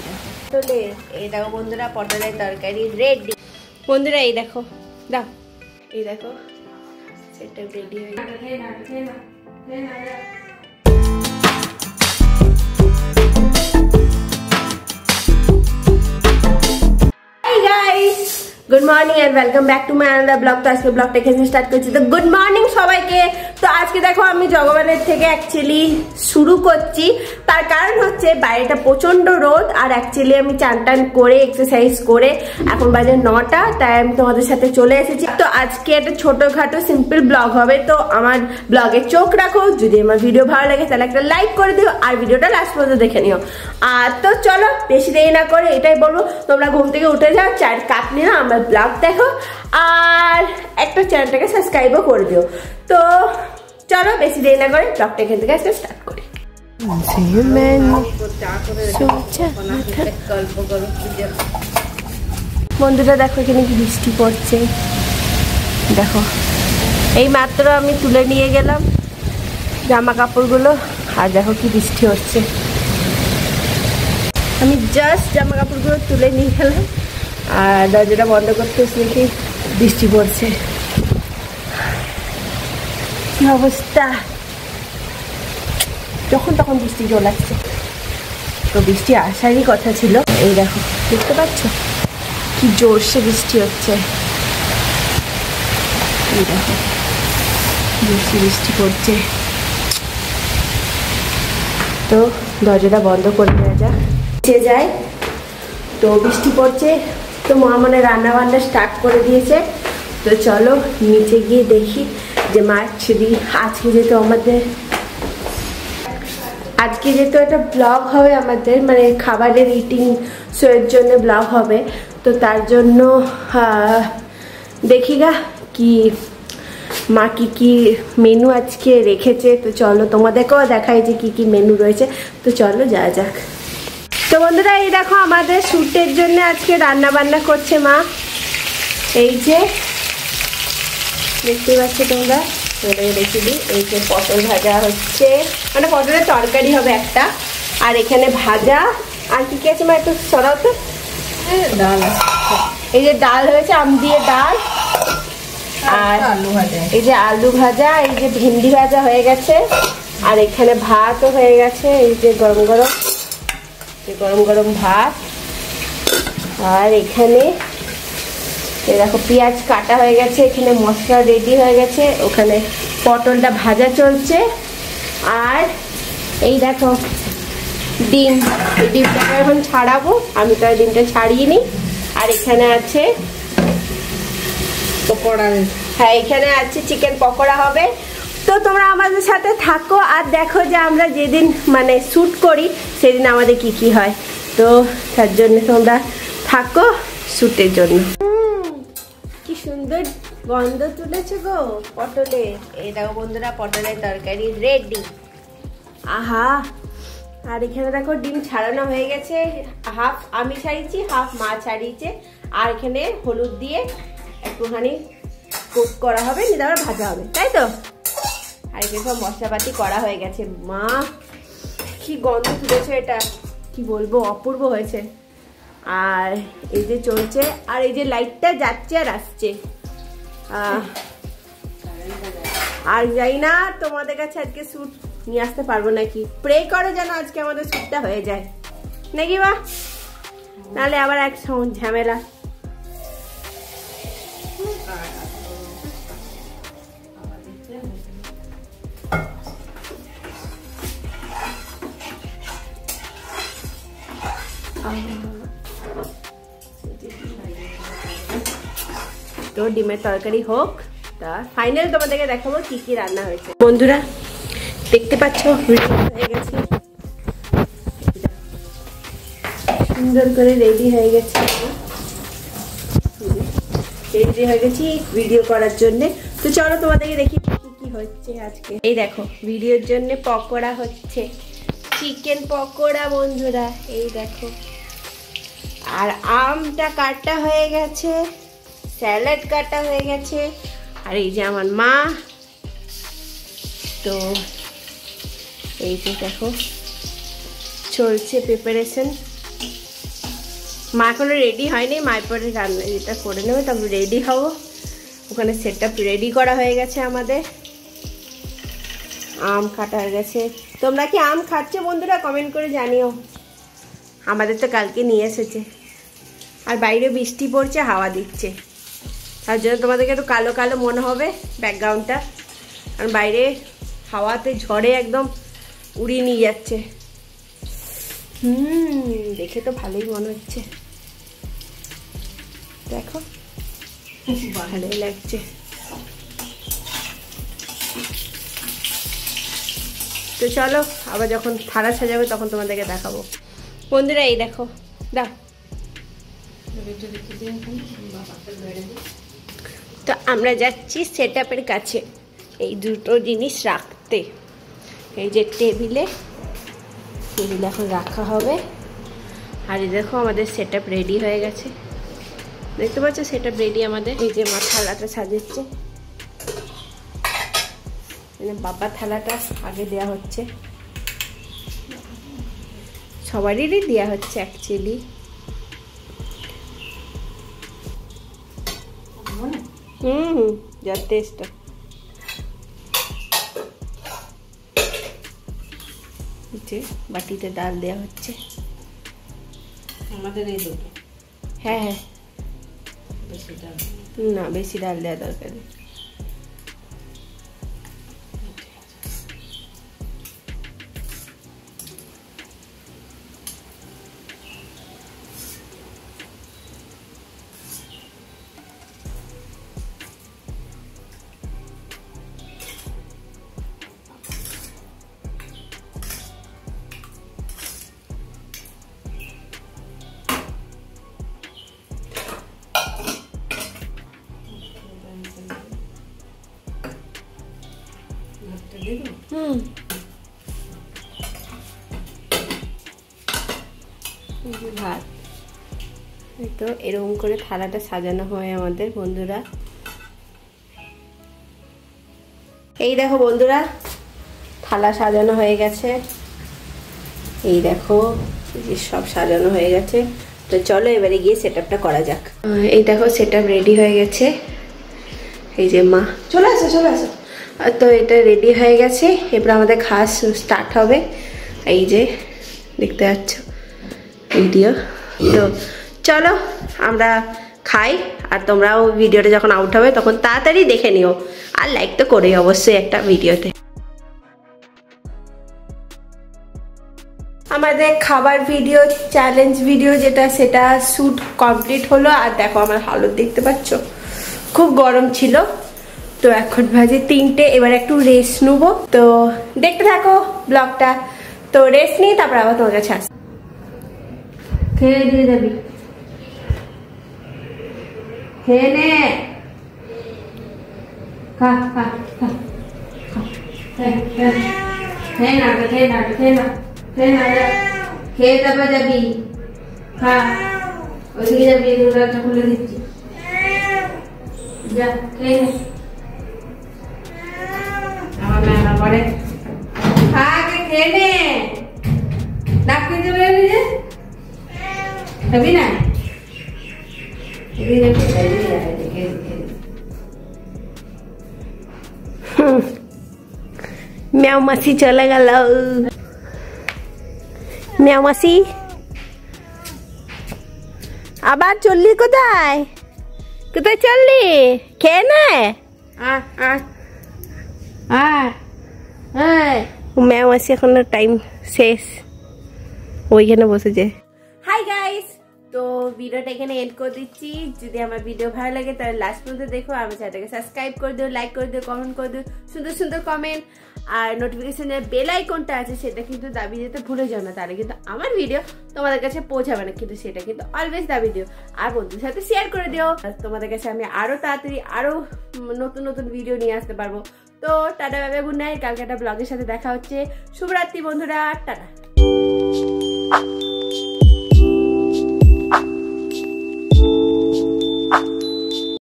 পটলে এই দেখো বন্ধুরা, পটলের তরকারি রেডি। বন্ধুরা এই দেখো, দাও এই দেখো সেটা রেডি হয়ে গেছে। Good morning and welcome back to my another blog. तो आज के ब्लॉगটা এখানে স্টার্ট করছি। তো গুড মর্নিং সবাইকে। তো আজকে দেখো আমি জগবানের থেকে অ্যাকচুয়ালি শুরু করছি, তার কারণ হচ্ছে বাইরেটা প্রচন্ড রোদ, আর অ্যাকচুয়ালি আমি চান টান করে এক্সারসাইজ করে এখন বাজে 9টা, তাই আমি তোমাদের সাথে চলে এসেছি। তো আজকে একটা ছোটখাটো সিম্পল ব্লগ হবে, তো আমার ব্লগে চোখ রাখো। যদি আমার ভিডিও ভালো লাগে তাহলে একটা লাইক করে দিও, আর ভিডিওটা লাস্ট পর্যন্ত দেখে নিও। আর তো চলো বেশি দেরি না করে এটাই বলবো, তোমরা ঘুম থেকে উঠে যাও, চায়ের কাপ নিয়ে আমার ব্লগ দেখো, আর একটা চ্যানেলটাকে সাবস্ক্রাইবও করে দিও। তো চলো বেশি দেরি না করে ব্লগটা এখান থেকে আজকে স্টার্ট করি। বন্ধুরা দেখো এখানে কি বৃষ্টি পড়ছে, দেখো এই মাত্র আমি তুলে নিয়ে গেলাম জামা কাপড়গুলো, আর দেখো কি বৃষ্টি হচ্ছে। আমি জাস্ট জামা কাপড়গুলো তুলে নিয়ে গেলাম, আর দরজাটা বন্ধ করতে দেখি বৃষ্টি পড়ছে। কি অবস্থা, যখন তখন বৃষ্টি চলে আসছে। তো বৃষ্টি আসারই কথা ছিল। এই দেখো দেখতে পাচ্ছ কি জোরসে বৃষ্টি হচ্ছে, এই দেখো বৃষ্টি পড়ছে। তো দরজাটা বন্ধ করে দেওয়া যায়। তো বৃষ্টি পড়ছে, তো মা মানে রান্না বান্না স্টার্ট করে দিয়েছে। তো চলো নিচে গিয়ে দেখি যে মা অ্যাকচুয়ালি আজকে যেহেতু একটা ব্লগ হবে আমাদের, মানে খাবারের ইটিং শোয়ের জন্য ব্লগ হবে, তো তার জন্য দেখি গা কি মা কি মেনু আজকে রেখেছে। তো চলো তোমাদেরকেও দেখাই যে কি মেনু রয়েছে। তো চলো যাওয়া যাক। তো বন্ধুরা এই দেখো আমাদের শ্যুটের জন্য আজকে রান্না বান্না করছে মা। এই যে দেখতে পাচ্ছ তোমরা, রেখে দিই। এই যে পটল ভাজা হচ্ছে, মানে পটলের তরকারি হবে একটা, আর এখানে ভাজা, আর কি আছে মা একটু সরাও তো। ডাল, এই যে ডাল হয়েছে, আম দিয়ে ডাল, আর আলু ভাজা, এই যে আলু ভাজা, এই যে ভেন্ডি ভাজা হয়ে গেছে, আর এখানে ভাতও হয়ে গেছে। এই যে গরম গরম ভাত, আর এখানে দেখো পেঁয়াজ কাটা হয়ে গেছে, এখানে মশলা রেডি হয়ে গেছে, ওখানে পটলটা ভাজা চলছে, আর এই দেখো ডিম, এই ডিমটাকে এখন ছাড়াবো, আমি তো ডিমটা ছাড়িয়ে নিই। আর এখানে আছে পকোড়া, হ্যাঁ এখানে আছে চিকেন পকোড়া হবে। তো তোমরা আমাদের সাথে থাকো আর দেখো যে আমরা যেদিন মানে শ্যুট করি সেদিন আমাদের কি হয়। তো তার জন্য তোমরা থাকো শ্যুটের জন্য। কি সুন্দর গন্ধ তুলেছে গো পটলে। এই দেখো বন্ধুরা পটলের তরকারি রেডি। আহা, আর এখানে দেখো ডিম ছাড়ানো হয়ে গেছে, হাফ আমি ছাড়িয়েছি হাফ মা ছাড়িয়েছে, আর এখানে হলুদ দিয়ে একটুখানি কুক করা হবে, নিয়ে আবার ভাজা হবে, তাই তো। আর এখানে সব মশলাপাতি করা হয়ে গেছে। মা কি গন্ধ তুলেছে, এটা কি বলবো, অপূর্ব হয়েছে। আর এই যে চলছে, আর এই যে লাইটটা যাচ্ছে আর আসছে, আর যাই না তোমাদের কাছে আজকে শ্যুট নিয়ে আসতে পারবো নাকি। প্রে করো যেন আজকে আমাদের শ্যুটটা হয়ে যায় নাকি বা, নাহলে আবার এক ঝামেলা। তো ডিমের তরকারি হোক, তা ফাইনাল তোমাদেরকে দেখাবো কি রান্না হয়েছে। বন্ধুরা দেখতে পাচ্ছ হয়ে গেছে, সুন্দর করে রেডি হয়ে গেছে, রেডি হয়ে গেছি ভিডিও করার জন্য। তো চলো তোমাদেরকে দেখি কি হচ্ছে আজকে। এই দেখো ভিডিওর জন্য পকোড়া হচ্ছে, চিকেন পকোড়া বন্ধুরা, এই দেখো। আর আমটা কাটা হয়ে গেছে, স্যালাড কাটা হয়ে গেছে, আর এই যে আমার মা। তো এই যে দেখো চলছে প্রিপারেশন। মা এখনো রেডি হয়নি, মায়ের পরে রান্না এটা করে নেবে, তারপর রেডি হব। ওখানে সেট আপ রেডি করা হয়ে গেছে আমাদের। আম কাটা হয়ে গেছে। তোমরা কি আম খাচ্ছ বন্ধুরা? কমেন্ট করে জানিও। আমাদের তো কালকে নিয়ে এসেছে। আর বাইরে বৃষ্টি পড়ছে, হাওয়া দিচ্ছে, তার জন্য তোমাদেরকে একটু কালো কালো মনে হবে ব্যাকগ্রাউন্ডটা, কারণ বাইরে হাওয়াতে ঝড়ে একদম উড়িয়ে নিয়ে যাচ্ছে। দেখে তো ভালোই মনে হচ্ছে, দেখো ভালোই লাগছে। তো চলো আবার যখন থালা সাজাবে তখন তোমাদেরকে দেখাবো। বন্ধুরা এই দেখো, দাও। তো আমরা যাচ্ছি সেট আপের কাছে এই দুটো জিনিস রাখতে। এই যে টেবিলে এখন রাখা হবে। আর এই দেখো আমাদের সেট আপ রেডি হয়ে গেছে, দেখতে পাচ্ছ সেট আপ রেডি আমাদের। এই যে মা থালাটা সাজাচ্ছে, বাবা থালাটা আগে দেয়া হচ্ছে, সবারই দেওয়া হচ্ছে অ্যাকচুয়ালি। যথেষ্ট। বাটিতে ডাল দেওয়া হচ্ছে আমাদের এই দুটো। হ্যাঁ হ্যাঁ, বেশি ডাল না, বেশি ডাল দেওয়া দরকার নেই। ভাত তো এরকম করে থালাটা সাজানো হয় আমাদের বন্ধুরা। এই দেখো বন্ধুরা, থালা সাজানো হয়ে গেছে। এই দেখো সব সাজানো হয়ে গেছে। তো চলো এবারে গিয়ে সেট আপটা করা যাক। এই দেখো সেট আপ রেডি হয়ে গেছে। এই যে মা চলে আসো, চলে আসো। তো এটা রেডি হয়ে গেছে, এবার আমাদের খাওয়া স্টার্ট হবে। এই যে দেখতে পাচ্ছ ভিডিও। তো চলো আমরা খাই, আর তোমরাও ভিডিওটা যখন আউট হবে তখন তাড়াতাড়ি দেখে নিও, আর লাইক তো করেই অবশ্যই একটা ভিডিওতে। আমাদের খাবার ভিডিও, চ্যালেঞ্জ ভিডিও যেটা, সেটা শ্যুট কমপ্লিট হলো। আর দেখো আমার হালত দেখতে পাচ্ছ, খুব গরম ছিল। তো এখন বাজে 3টে, এবার একটু রেস্ট নেবো। তো দেখতে থাকো ব্লগটা। তো রেস্ট নিই, তারপর আবার তোমার কাছে আসবো। খেয়ে দিয়ে যাবি, খেয়ে নে, খা খা খা, খেয়ে না খেয়ে না খেয়ে না খেয়ে না, খেয়ে তারপর যাবি, খা। ওইদিকে যাবি, দরজা খুলে দিচ্ছি, যা খেয়ে নে। আমার মেলা পরে খা, আগে খেয়ে নে, ডাক দিতে পারবি যে খাবি না। म्याऊ मासी चले गल, म्याऊ मासी আবার চললি কোথায়? কোথায় চললি? খেয়ে নে। म्याऊ मासी এখন টাইম শেষ, ওইখানে বসেছে। হাই গাইস, তো ভিডিওটা এখানে এন্ড করে দিচ্ছি। যদি আমার ভিডিও ভালো লাগে তাহলে লাস্ট পর্যন্ত দেখো, আমার চ্যানেলটাকে সাবস্ক্রাইব করে দিও, লাইক করে দিও, কমেন্ট করে দিও, সুন্দর সুন্দর কমেন্ট। আর নোটিফিকেশনের বেল আইকনটা আছে সেটা কিন্তু দাবি যেতে ভুলে যাও না, তাহলে কিন্তু আমার ভিডিও তোমাদের কাছে পৌঁছাবে না, কিন্তু সেটা কিন্তু অলওয়েজ দাবি দিও। আর বন্ধুদের সাথে শেয়ার করে দিও, তোমাদের কাছে আমি আরো তাড়াতাড়ি আরো নতুন নতুন ভিডিও নিয়ে আসতে পারবো। তো tata, bye bye, good night. কালকে একটা ব্লগের সাথে দেখা হচ্ছে। শুভরাত্রি বন্ধুরা, টাটা।